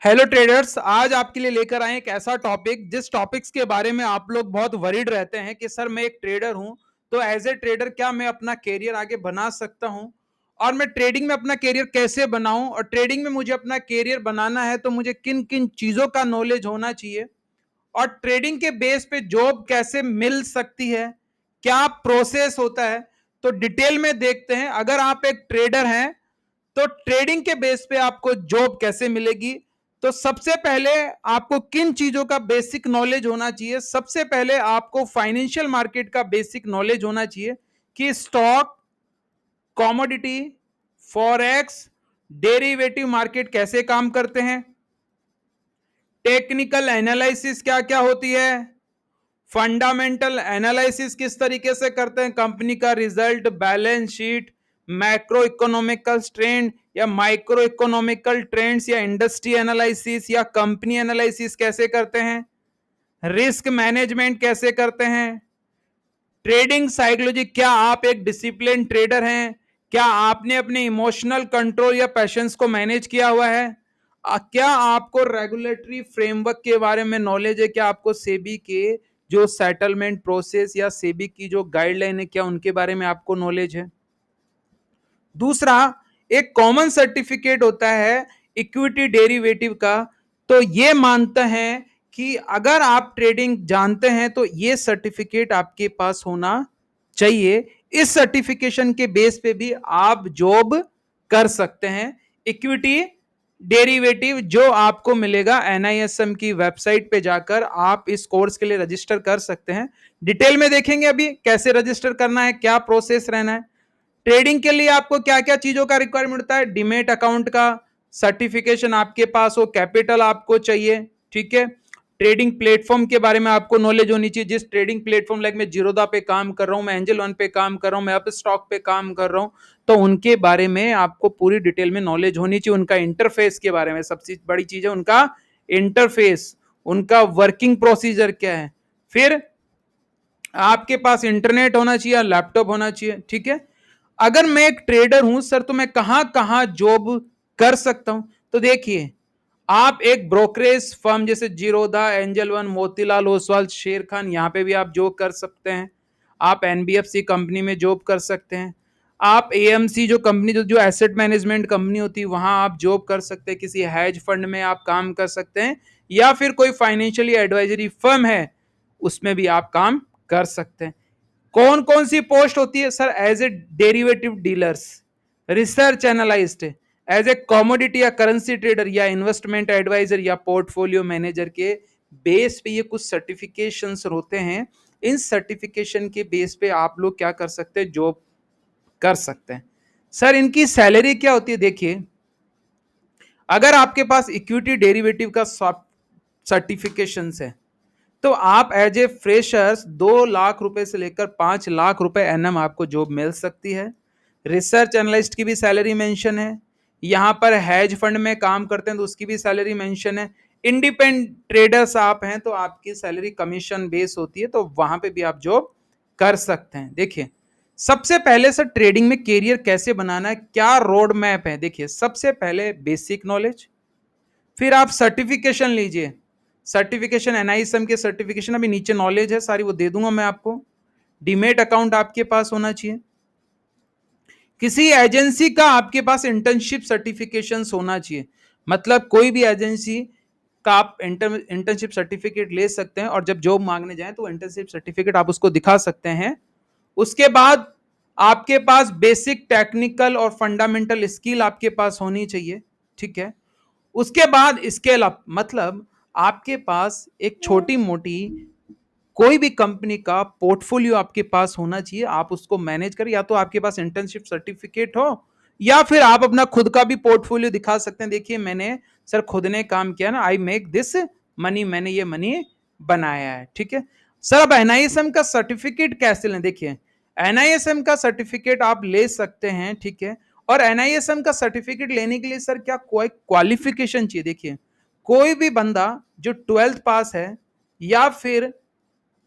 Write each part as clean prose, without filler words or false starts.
Hello traders, आज आपके लिए लेकर आए एक ऐसा टॉपिक जिस टॉपिक्स के बारे में आप लोग बहुत वरीड रहते हैं कि सर मैं एक ट्रेडर हूं, तो एज ए ट्रेडर क्या मैं अपना कैरियर आगे बना सकता हूं, और मैं ट्रेडिंग में अपना कैरियर कैसे बनाऊं, और ट्रेडिंग में मुझे अपना कैरियर बनाना है तो मुझे किन किन चीजों का नॉलेज होना चाहिए, और ट्रेडिंग के बेस पे जॉब कैसे मिल सकती है, क्या प्रोसेस होता है। तो डिटेल में देखते हैं। अगर आप एक ट्रेडर हैं तो ट्रेडिंग के बेस पे आपको जॉब कैसे मिलेगी। तो सबसे पहले आपको किन चीजों का बेसिक नॉलेज होना चाहिए। सबसे पहले आपको फाइनेंशियल मार्केट का बेसिक नॉलेज होना चाहिए कि stock, commodity, forex, derivative market कैसे काम करते हैं, टेक्निकल एनालिसिस क्या क्या होती है, फंडामेंटल एनालिसिस किस तरीके से करते हैं, कंपनी का result, balance sheet, macro economical trend या माइक्रो इकोनॉमिकल ट्रेंड्स या इंडस्ट्री एनालिसिस या कंपनी एनालिसिस कैसे करते हैं, रिस्क मैनेजमेंट कैसे करते हैं, ट्रेडिंग साइकोलॉजी, क्या आप एक डिसिप्लिन ट्रेडर हैं, क्या आपने अपने इमोशनल कंट्रोल या पैशंस को मैनेज किया हुआ है, क्या आपको रेगुलेटरी फ्रेमवर्क के बारे में नॉलेज है, क्या आपको सेबी के जो सेटलमेंट प्रोसेस या सेबी की जो गाइडलाइन है क्या उनके बारे में आपको नॉलेज है। दूसरा, एक कॉमन सर्टिफिकेट होता है इक्विटी डेरिवेटिव का। तो ये मानता है कि अगर आप ट्रेडिंग जानते हैं तो ये सर्टिफिकेट आपके पास होना चाहिए। इस सर्टिफिकेशन के बेस पे भी आप जॉब कर सकते हैं। इक्विटी डेरिवेटिव जो आपको मिलेगा एनआईएसएम की वेबसाइट पे जाकर आप इस कोर्स के लिए रजिस्टर कर सकते हैं। डिटेल में देखेंगे अभी कैसे रजिस्टर करना है, क्या प्रोसेस रहना है। ट्रेडिंग के लिए आपको क्या क्या चीजों का रिक्वायरमेंट होता है, डिमेट अकाउंट का सर्टिफिकेशन आपके पास हो, कैपिटल आपको चाहिए, ठीक है। ट्रेडिंग प्लेटफॉर्म के बारे में आपको नॉलेज होनी चाहिए। जिस ट्रेडिंग प्लेटफॉर्म, लाइक मैं जीरोधा पे काम कर रहा हूं, मैं एंजल वन पे काम कर रहा हूं, मैं अप स्टॉक पे काम कर रहा हूं, तो उनके बारे में आपको पूरी डिटेल में नॉलेज होनी चाहिए। उनका इंटरफेस के बारे में सबसे बड़ी चीज है उनका इंटरफेस, उनका वर्किंग प्रोसीजर क्या है। फिर आपके पास इंटरनेट होना चाहिए, लैपटॉप होना चाहिए, ठीक है। अगर मैं एक ट्रेडर हूं सर तो मैं कहां कहां जॉब कर सकता हूं। तो देखिए, आप एक ब्रोकरेज फर्म जैसे जीरोधा, एंजल वन, मोतीलाल ओसवाल, शेर खान, यहां पे भी आप जॉब कर सकते हैं। आप एनबीएफसी कंपनी में जॉब कर सकते हैं। आप एएमसी जो कंपनी जो एसेट मैनेजमेंट कंपनी होती है वहां आप जॉब कर सकते हैं। किसी हैज फंड में आप काम कर सकते हैं, या फिर कोई फाइनेंशियली एडवाइजरी फर्म है उसमें भी आप काम कर सकते हैं। कौन कौन सी पोस्ट होती है sir, as a derivative dealers, research analyst, as a commodity या करेंसी ट्रेडर या इन्वेस्टमेंट एडवाइजर या पोर्टफोलियो मैनेजर के बेस पे ये कुछ सर्टिफिकेशंस होते हैं। इन सर्टिफिकेशन के बेस पे आप लोग क्या कर सकते हैं, जॉब कर सकते हैं। सर इनकी सैलरी क्या होती है, देखिए, अगर आपके पास इक्विटी डेरिवेटिव का सर्टिफिकेशन है तो आप एज ए फ्रेशर्स 2 लाख रुपए से लेकर 5 लाख रुपए एनएम आपको जॉब मिल सकती है। रिसर्च एनालिस्ट की भी सैलरी मेंशन है। यहां पर हैज फंड में काम करते हैं तो उसकी भी सैलरी मेंशन है। इंडिपेंडेंट ट्रेडर्स आप हैं तो आपकी सैलरी कमीशन बेस होती है, तो वहां पे भी आप जॉब कर सकते हैं। देखिए, सबसे पहले सर ट्रेडिंग में कैरियर कैसे बनाना है, क्या रोड मैप है। देखिए, सबसे पहले बेसिक नॉलेज, फिर आप सर्टिफिकेशन लीजिए। सर्टिफिकेशन एनआईएसएम के सर्टिफिकेशन अभी नीचे नॉलेज है सारी, वो दे दूंगा मैं आपको। डीमेट अकाउंट आपके पास होना चाहिए। किसी एजेंसी का आपके पास इंटर्नशिप सर्टिफिकेशन होना चाहिए। मतलब कोई भी एजेंसी का आप इंटर्नशिप सर्टिफिकेट ले सकते हैं, और जब जॉब मांगने जाएं तो इंटर्नशिप सर्टिफिकेट आप उसको दिखा सकते हैं। उसके बाद आपके पास बेसिक टेक्निकल और फंडामेंटल स्किल आपके पास होनी चाहिए, ठीक है। उसके बाद स्केल अप, मतलब आपके पास एक छोटी मोटी कोई भी कंपनी का पोर्टफोलियो आपके पास होना चाहिए, आप उसको मैनेज करें। या तो आपके पास इंटर्नशिप सर्टिफिकेट हो, या फिर आप अपना खुद का भी पोर्टफोलियो दिखा सकते हैं। देखिए, मैंने सर खुद ने काम किया ना, आई मेक दिस मनी, मैंने ये मनी बनाया है, ठीक है। सर अब एनआईएसएम का सर्टिफिकेट कैसे लें। देखिए, एनआईएसएम का सर्टिफिकेट आप ले सकते हैं, ठीक है। और एनआईएसएम का सर्टिफिकेट लेने के लिए सर क्या कोई क्वालिफिकेशन चाहिए। देखिए, कोई भी बंदा जो 12th पास है या फिर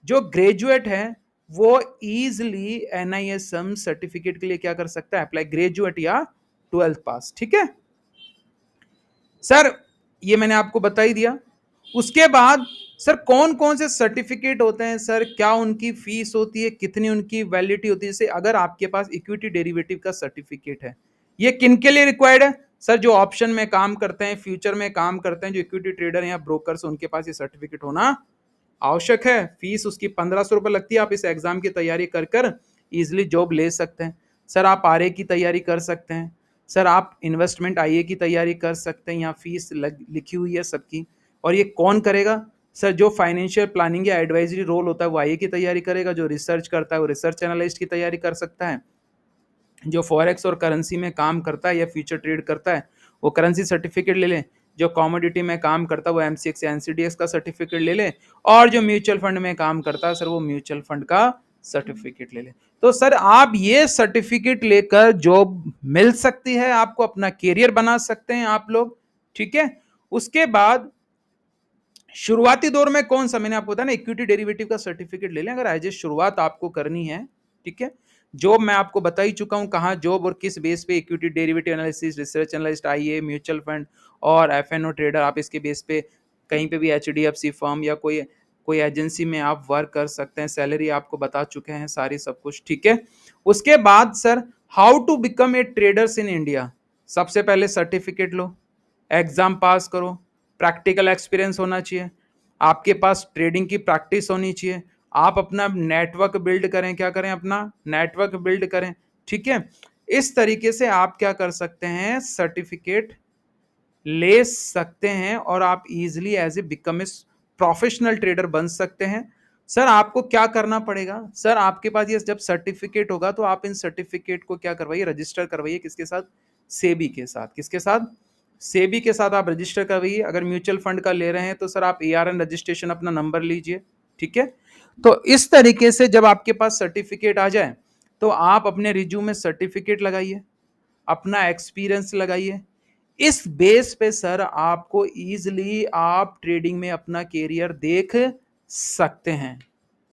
जो ग्रेजुएट है वो इजिली एनआईएसएम सर्टिफिकेट के लिए क्या कर सकता है, अप्लाई, ग्रेजुएट या 12th पास, ठीक है। सर ये मैंने आपको बता ही दिया। उसके बाद सर कौन कौन से सर्टिफिकेट होते हैं सर, क्या उनकी फीस होती है, कितनी उनकी वैलिडिटी होती है। जैसे अगर आपके पास इक्विटी डेरिवेटिव का सर्टिफिकेट है, ये किन के लिए रिक्वायर्ड है सर, जो ऑप्शन में काम करते हैं, फ्यूचर में काम करते हैं, जो इक्विटी ट्रेडर या ब्रोकर्स, उनके पास ये सर्टिफिकेट होना आवश्यक है। फीस उसकी 1500 रुपए लगती है। आप इस एग्जाम की तैयारी कर कर इजिली जॉब ले सकते हैं। सर आप आरए की तैयारी कर सकते हैं। सर आप इन्वेस्टमेंट आईए की तैयारी कर सकते हैं। यहाँ फीस लिखी हुई है सबकी। और ये कौन करेगा सर, जो फाइनेंशियल प्लानिंग या एडवाइजरी रोल होता है वो आईए की तैयारी करेगा। जो रिसर्च करता है वो रिसर्च एनालिस्ट की तैयारी कर सकता है। जो फॉरेक्स और करेंसी में काम करता है या फ्यूचर ट्रेड करता है वो करेंसी सर्टिफिकेट ले लें। जो कॉमोडिटी में काम करता है वो एमसीएक्स या एनसीडीएक्स का सर्टिफिकेट ले लें। और जो म्यूचुअल फंड में काम करता है सर वो म्यूचुअल फंड का सर्टिफिकेट ले लें। तो सर आप ये सर्टिफिकेट लेकर जॉब मिल सकती है, आपको अपना कैरियर बना सकते हैं आप लोग। ठीक है। उसके बाद शुरुआती दौर में कौन सा, मैंने आपको बताया ना, इक्विटी डेरिवेटिव का सर्टिफिकेट ले लें अगर एज ए शुरुआत आपको करनी है। ठीक है। जॉब मैं आपको बता ही चुका हूं कहां जॉब और किस बेस पे, equity derivative analysis, research analyst, आईए, म्यूचुअल फंड और एफएनओ ट्रेडर, आप इसके बेस पे कहीं पे भी एचडीएफसी फर्म या कोई कोई एजेंसी में आप वर्क कर सकते हैं। सैलरी आपको बता चुके हैं सारी सब कुछ। ठीक है। उसके बाद sir how to become a traders in India. सबसे पहले सर्टिफिकेट लो, एग्जाम पास करो, प्रैक्टिकल एक्सपीरियंस होना चाहिए, आपके पास ट्रेडिंग की प्रैक्टिस होनी चाहिए, आप अपना नेटवर्क बिल्ड करें, क्या करें, अपना नेटवर्क बिल्ड करें। ठीक है। इस तरीके से आप क्या कर सकते हैं, सर्टिफिकेट ले सकते हैं और आप easily as a become a professional trader बन सकते हैं। सर आपको क्या करना पड़ेगा, सर आपके पास ये जब सर्टिफिकेट होगा तो आप इन सर्टिफिकेट को क्या करवाइए, रजिस्टर करवाइए। किसके साथ, सेबी के साथ। किसके साथ, सेबी के साथ आप रजिस्टर करवाइए। अगर म्यूचुअल फंड का ले रहे हैं तो सर आप एआरएन रजिस्ट्रेशन अपना नंबर लीजिए। ठीक है। तो इस तरीके से जब आपके पास सर्टिफिकेट आ जाए तो आप अपने रिज्यूम में सर्टिफिकेट लगाइए, अपना एक्सपीरियंस लगाइए। इस बेस पे सर आपको इजिली आप ट्रेडिंग में अपना कैरियर देख सकते हैं।